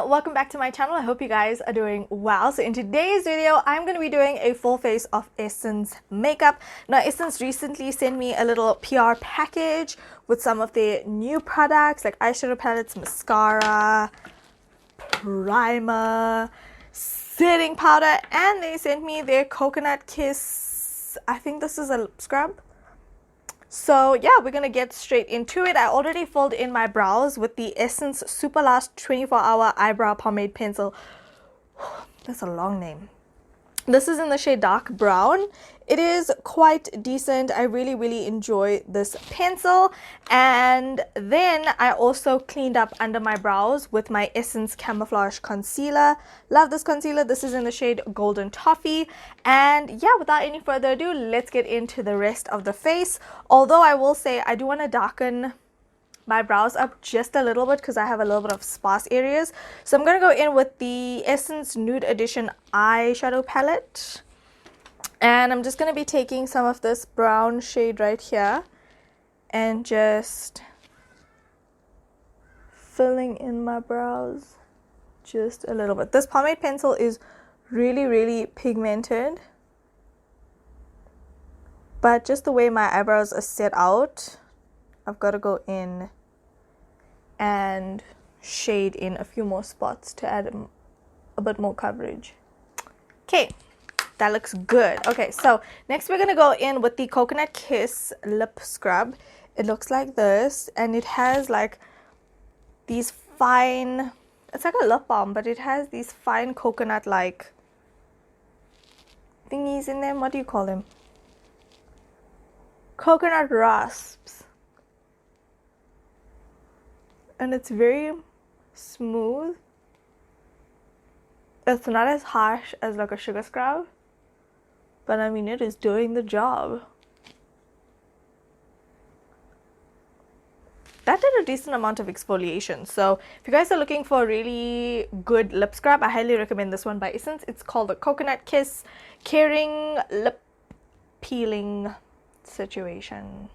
welcome back to my channel. I hope you guys are doing well. So in today's video, I'm going to be doing a full face of Essence makeup. Now Essence recently sent me a little PR package with some of their new products like eyeshadow palettes, mascara, primer, setting powder, and they sent me their Coconut Kiss. I think this is a lip scrub. So yeah, we're gonna get straight into it. I already filled in my brows with the Essence Super Last 24-Hour Eyebrow Pomade Pencil. That's a long name. This is in the shade Dark Brown. It is quite decent. I really enjoy this pencil. And then I also cleaned up under my brows with my Essence Camouflage Concealer. Love this concealer. This is in the shade Golden Toffee. And yeah, without any further ado, let's get into the rest of the face. Although I will say I do want to darken my brows up just a little bit because I have a little bit of sparse areas. So I'm going to go in with the Essence Nude Edition eyeshadow palette. And I'm just going to be taking some of this brown shade right here and just filling in my brows just a little bit. This pomade pencil is really pigmented. But just the way my eyebrows are set out, I've got to go in and shade in a few more spots to add a bit more coverage. Okay, that looks good. Okay, so next we're going to go in with the Coconut Kiss lip scrub. It looks like this, and it has like these fine, it's like a lip balm, but it has these fine coconut like thingies in them. What do you call them? Coconut rasps. And it's very smooth. It's not as harsh as like a sugar scrub, but I mean it is doing the job. That did a decent amount of exfoliation. So if you guys are looking for a really good lip scrub, I highly recommend this one by Essence. It's called the Coconut Kiss Caring Lip Peeling Situation.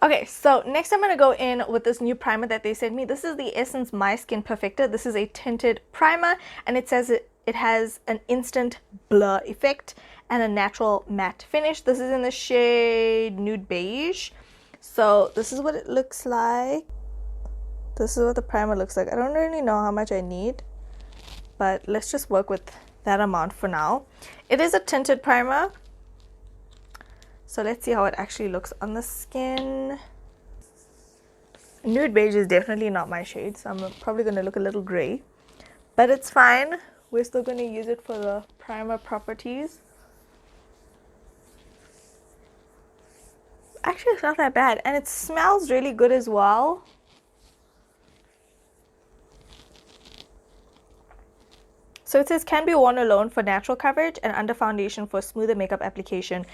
Okay, so next I'm going to go in with this new primer that they sent me. This is the Essence My Skin Perfector. This is a tinted primer, and it says it has an instant blur effect and a natural matte finish. This is in the shade Nude Beige. So this is what it looks like. This is what the primer looks like. I don't really know how much I need, but let's just work with that amount for now. It is a tinted primer. So let's see how it actually looks on the skin. Nude Beige is definitely not my shade, so I'm probably going to look a little gray. But it's fine. We're still going to use it for the primer properties. Actually, it's not that bad. And it smells really good as well. So it says, can be worn alone for natural coverage and under foundation for smoother makeup application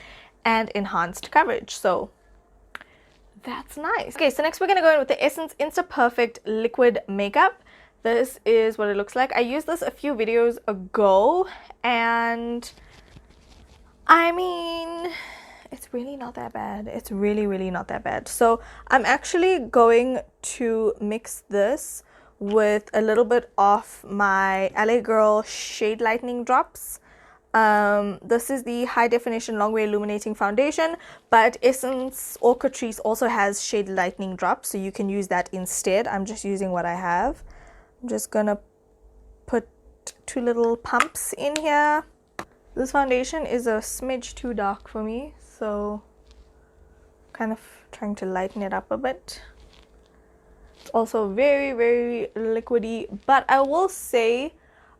and enhanced coverage. So that's nice. Okay, so next we're going to go in with the Essence Insta Perfect Liquid Makeup. This is what it looks like. I used this a few videos ago, and I mean, it's really not that bad. It's really not that bad. So I'm actually going to mix this with a little bit of my LA Girl Shade Lightening Drops. This is the High Definition Long Way Illuminating Foundation, but Essence or Catrice also has Shade Lightening Drops, so you can use that instead. I'm just using what I have. I'm just gonna put 2 little pumps in here. This foundation is a smidge too dark for me, so kind of trying to lighten it up a bit. It's also very liquidy, but I will say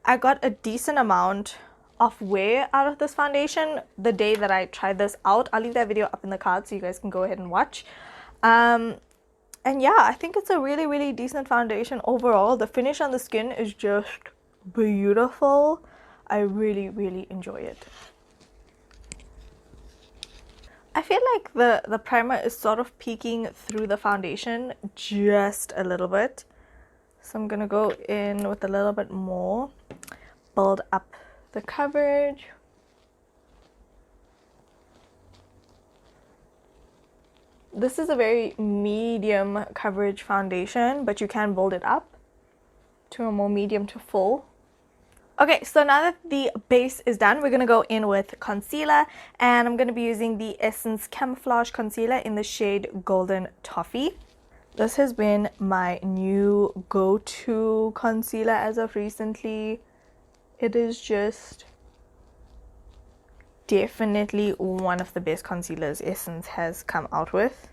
I got a decent amount of wear out of this foundation the day that I tried this out. I'll leave that video up in the card so you guys can go ahead and watch. And yeah, I think it's a really decent foundation overall. The finish on the skin is just beautiful. I really enjoy it. I feel like the primer is sort of peeking through the foundation just a little bit. So I'm gonna go in with a little bit more, build up the coverage. This is a very medium coverage foundation, but you can build it up. to a more medium to full. Okay, so now that the base is done, we're going to go in with concealer, and I'm going to be using the Essence Camouflage Concealer in the shade Golden Toffee. This has been my new go-to concealer as of recently. It is just definitely one of the best concealers Essence has come out with.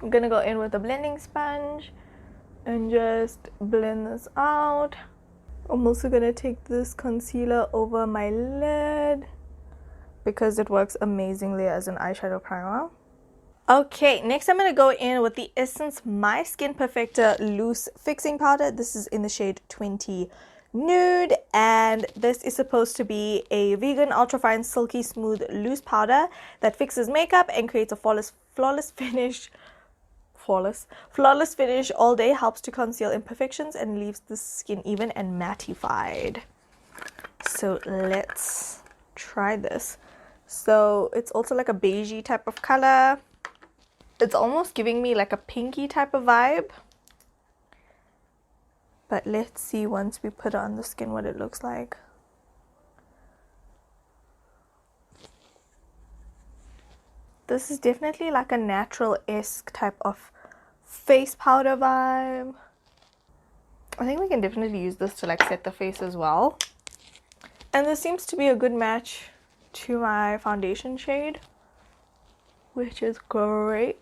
I'm going to go in with a blending sponge and just blend this out. I'm also going to take this concealer over my lid because it works amazingly as an eyeshadow primer. Okay, next I'm going to go in with the Essence My Skin Perfector Loose Fixing Powder. This is in the shade 20 Nude, and this is supposed to be a vegan, ultrafine, silky smooth loose powder that fixes makeup and creates a flawless finish all day, helps to conceal imperfections and leaves the skin even and mattified. So let's try this. So it's also like a beigey type of color. It's almost giving me like a pinky type of vibe. But let's see once we put it on the skin what it looks like. This is definitely like a natural-esque type of face powder vibe. I think we can definitely use this to like set the face as well. And this seems to be a good match to my foundation shade, which is great.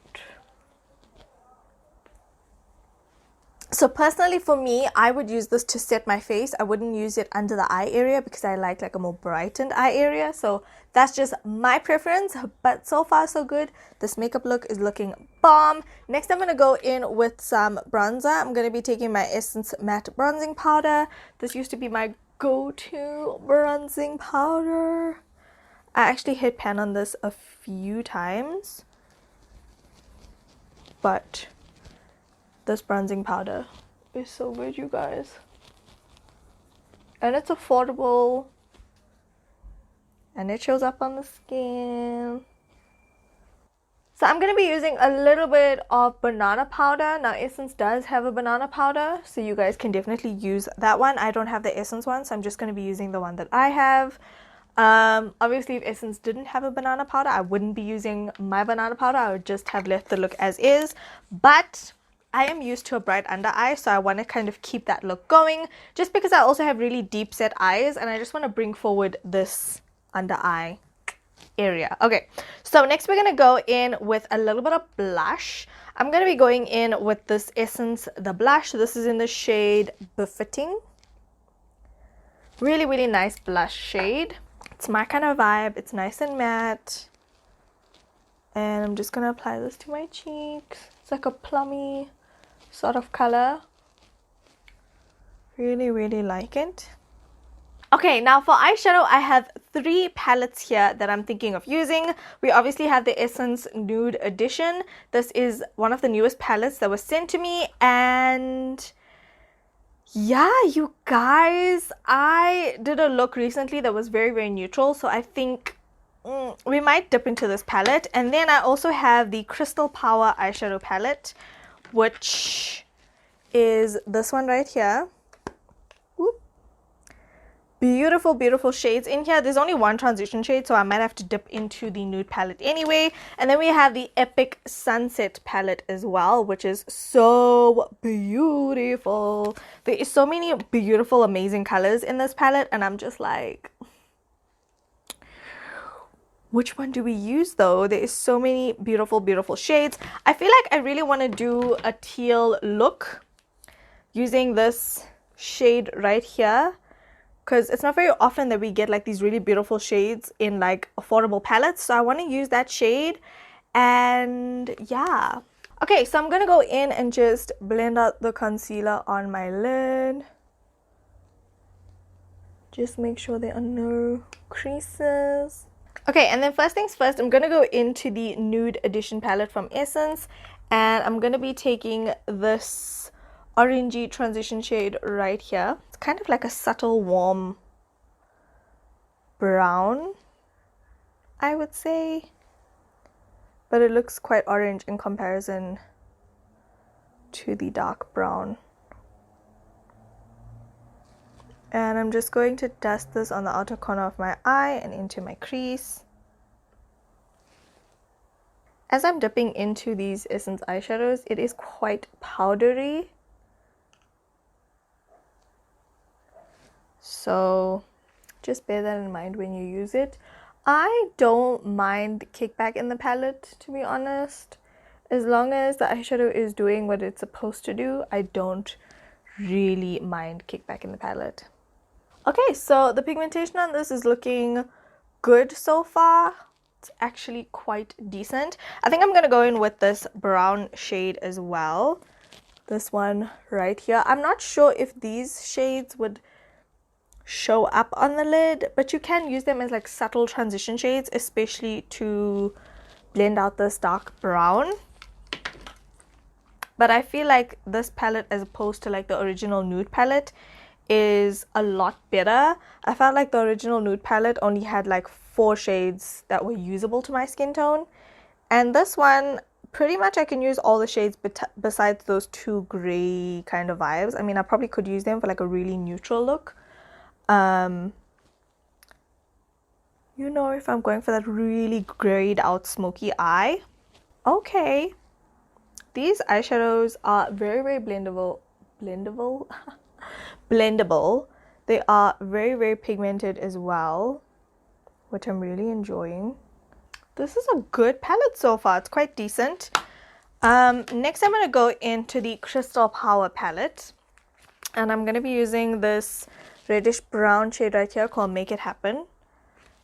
So personally for me, I would use this to set my face. I wouldn't use it under the eye area because I like a more brightened eye area. So that's just my preference, but so far so good. This makeup look is looking bomb. Next I'm going to go in with some bronzer. I'm going to be taking my Essence Matte Bronzing Powder. This used to be my go-to bronzing powder. I actually hit pan on this a few times, but this bronzing powder is so good, you guys. And it's affordable. And it shows up on the skin. So I'm going to be using a little bit of banana powder. Now Essence does have a banana powder, so you guys can definitely use that one. I don't have the Essence one, so I'm just going to be using the one that I have. Obviously if Essence didn't have a banana powder, I wouldn't be using my banana powder. I would just have left the look as is. But I am used to a bright under eye, so I want to kind of keep that look going, just because I also have really deep set eyes and I just want to bring forward this under eye area. Okay, so next we're going to go in with a little bit of blush. I'm going to be going in with this Essence, the blush. This is in the shade Befitting. Really, really nice blush shade. It's my kind of vibe. It's nice and matte. And I'm just going to apply this to my cheeks. It's like a plummy sort of color. Really, really like it. Okay, now for eyeshadow, I have 3 palettes here that I'm thinking of using. We obviously have the Essence Nude Edition. This is one of the newest palettes that was sent to me, and yeah, you guys, I did a look recently that was very, very neutral, so I think we might dip into this palette. And then I also have the Crystal Power eyeshadow palette, which is this one right here. Beautiful, beautiful shades in here. There's only one transition shade, so I might have to dip into the nude palette anyway. And then we have the Epic Sunset palette as well, which is so beautiful. There is so many beautiful, amazing colors in this palette, and I'm just like, which one do we use though? There is so many beautiful, beautiful shades. I feel like I really want to do a teal look using this shade right here, because it's not very often that we get like these really beautiful shades in like affordable palettes. So I want to use that shade, and yeah. Okay, so I'm gonna go in and just blend out the concealer on my lid. Just make sure there are no creases. Okay, and then first things first, I'm gonna go into the Nude Edition palette from Essence, and I'm gonna be taking this orangey transition shade right here. It's kind of like a subtle warm brown, I would say, but it looks quite orange in comparison to the dark brown. And I'm just going to dust this on the outer corner of my eye and into my crease. As I'm dipping into these Essence eyeshadows, it is quite powdery. So just bear that in mind when you use it. I don't mind kickback in the palette, to be honest. As long as the eyeshadow is doing what it's supposed to do, I don't really mind kickback in the palette. Okay, so the pigmentation on this is looking good so far. It's actually quite decent. I think I'm gonna go in with this brown shade as well. This one right here. I'm not sure if these shades would show up on the lid, but you can use them as like subtle transition shades, especially to blend out this dark brown. But I feel like this palette, as opposed to like the original nude palette, is a lot better. I felt like the original nude palette only had like 4 shades that were usable to my skin tone, and this one pretty much I can use all the shades besides those 2 gray kind of vibes. I mean, I probably could use them for like a really neutral look. You know, if I'm going for that really grayed out smoky eye. Okay, these eyeshadows are very blendable. Blendable. They are very pigmented as well, which I'm really enjoying. This is a good palette so far. It's quite decent. Next I'm going to go into the Crystal Power palette, and I'm going to be using this reddish brown shade right here called Make It Happen,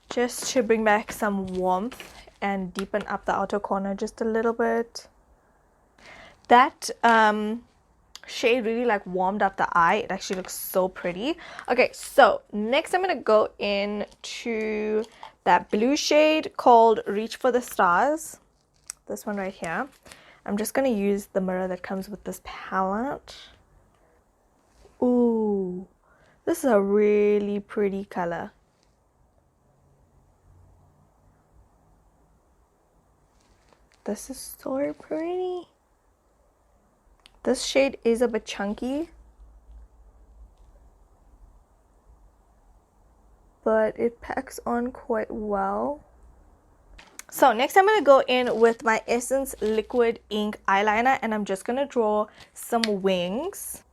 just to bring back some warmth and deepen up the outer corner just a little bit. That shade really like warmed up the eye. It actually looks so pretty. Okay, so next I'm gonna go into that blue shade called Reach for the Stars. This one right here. I'm just gonna use the mirror that comes with this palette. Ooh, this is a really pretty color. This is so pretty. This shade is a bit chunky, but it packs on quite well. So next I'm going to go in with my Essence Liquid Ink Eyeliner, and I'm just going to draw some wings.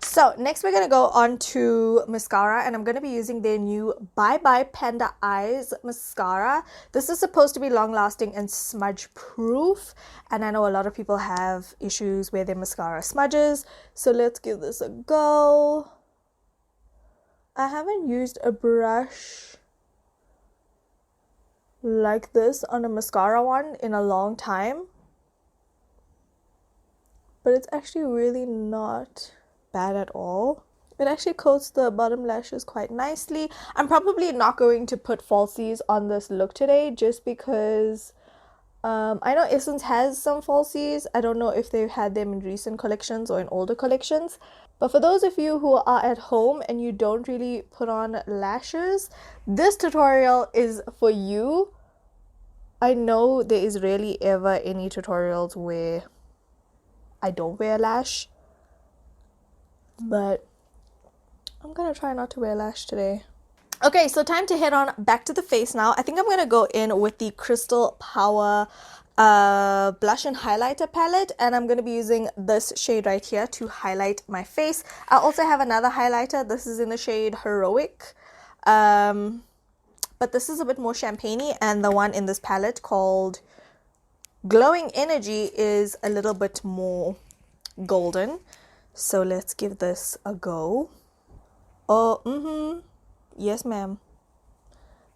So next we're going to go on to mascara, and I'm going to be using their new Bye Bye Panda Eyes mascara. This is supposed to be long lasting and smudge proof, and I know a lot of people have issues where their mascara smudges, so let's give this a go. I haven't used a brush like this on a mascara one in a long time, but it's actually really not bad at all. It actually coats the bottom lashes quite nicely. I'm probably not going to put falsies on this look today, just because I know Essence has some falsies. I don't know if they've had them in recent collections or in older collections, but for those of you who are at home and you don't really put on lashes, this tutorial is for you. I know there is rarely ever any tutorials where I don't wear a lash, but I'm gonna try not to wear lash today. Okay, so time to head on back to the face now. I think I'm gonna go in with the Crystal Power blush and highlighter palette, and I'm gonna be using this shade right here to highlight my face. I also have another highlighter. This is in the shade Heroic, but this is a bit more champagne-y, and the one in this palette called Glowing Energy is a little bit more golden. So let's give this a go. Oh, yes ma'am.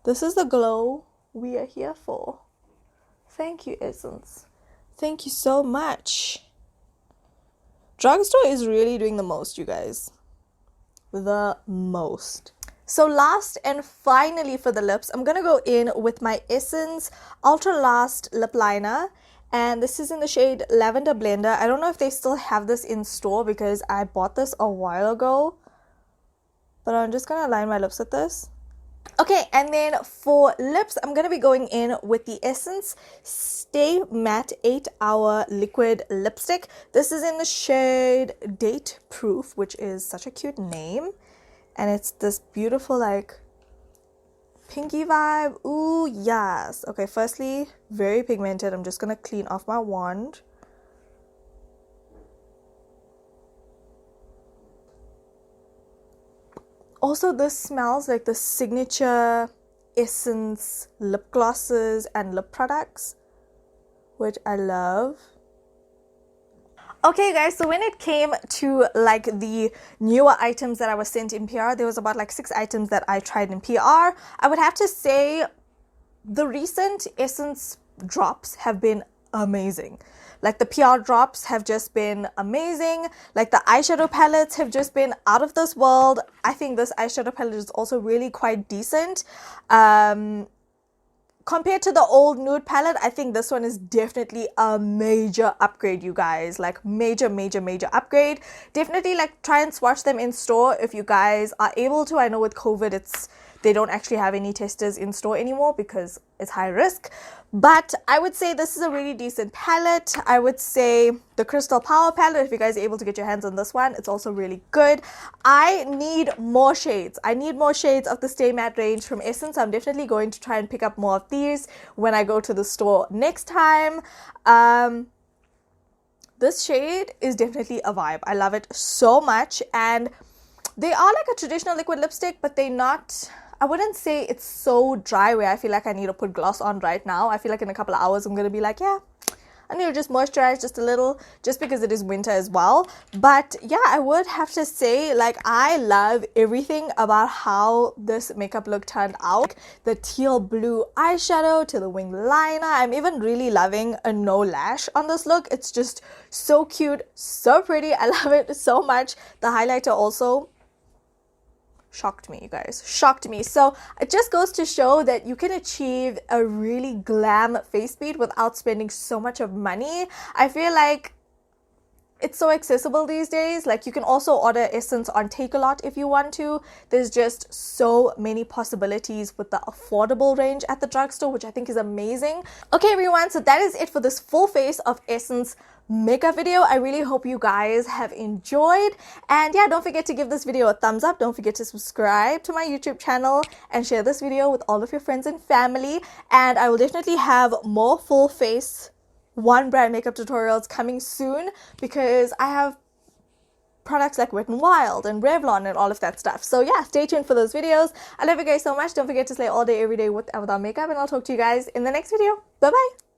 This is the glow we are here for. Thank you, Essence. Thank you so much. Drugstore is really doing the most, you guys. The most. So last and finally for the lips, I'm gonna go in with my Essence Ultra Last Lip Liner. And this is in the shade Lavender Blender. I don't know if they still have this in store because I bought this a while ago. But I'm just going to line my lips with this. Okay, and then for lips, I'm going to be going in with the Essence Stay Matte 8-Hour Liquid Lipstick. This is in the shade Date Proof, which is such a cute name. And it's this beautiful, like, pinky vibe. Ooh, yes. Okay, firstly, very pigmented. I'm just going to clean off my wand. Also, this smells like the signature Essence lip glosses and lip products, which I love. Okay guys, so when it came to like the newer items that I was sent in PR, there was about like 6 items that I tried in PR. I would have to say the recent Essence drops have been amazing. Like the PR drops have just been amazing. Like the eyeshadow palettes have just been out of this world. I think this eyeshadow palette is also really quite decent. Compared to the old nude palette, I think this one is definitely a major upgrade, you guys. Like major upgrade. Definitely like try and swatch them in store if you guys are able to. I know with COVID they don't actually have any testers in store anymore because it's high risk. But I would say this is a really decent palette. I would say the Crystal Power palette, if you guys are able to get your hands on this one, it's also really good. I need more shades. I need more shades of the Stay Matte range from Essence. I'm definitely going to try and pick up more of these when I go to the store next time. This shade is definitely a vibe. I love it so much. And they are like a traditional liquid lipstick, but they're not, I wouldn't say it's so dry where I feel like I need to put gloss on right now. I feel like in a couple of hours I'm going to be like, yeah, I need to just moisturize just a little, just because it is winter as well. But yeah, I would have to say, like, I love everything about how this makeup look turned out. The teal blue eyeshadow to the wing liner. I'm even really loving a no lash on this look. It's just so cute, so pretty. I love it so much. The highlighter also shocked me, you guys, shocked me. So it just goes to show that you can achieve a really glam face beat without spending so much of money. I feel like it's so accessible these days. Like you can also order Essence on Takealot if you want to. There's just so many possibilities with the affordable range at the drugstore, which I think is amazing. Okay everyone, so that is it for this full face of Essence makeup video. I really hope you guys have enjoyed, and yeah, don't forget to give this video a thumbs up. Don't forget to subscribe to my YouTube channel and share this video with all of your friends and family. And I will definitely have more full face one brand makeup tutorials coming soon, because I have products like Wet n Wild and Revlon and all of that stuff. So yeah, stay tuned for those videos. I love you guys so much. Don't forget to slay all day every day with and without makeup, and I'll talk to you guys in the next video. Bye bye.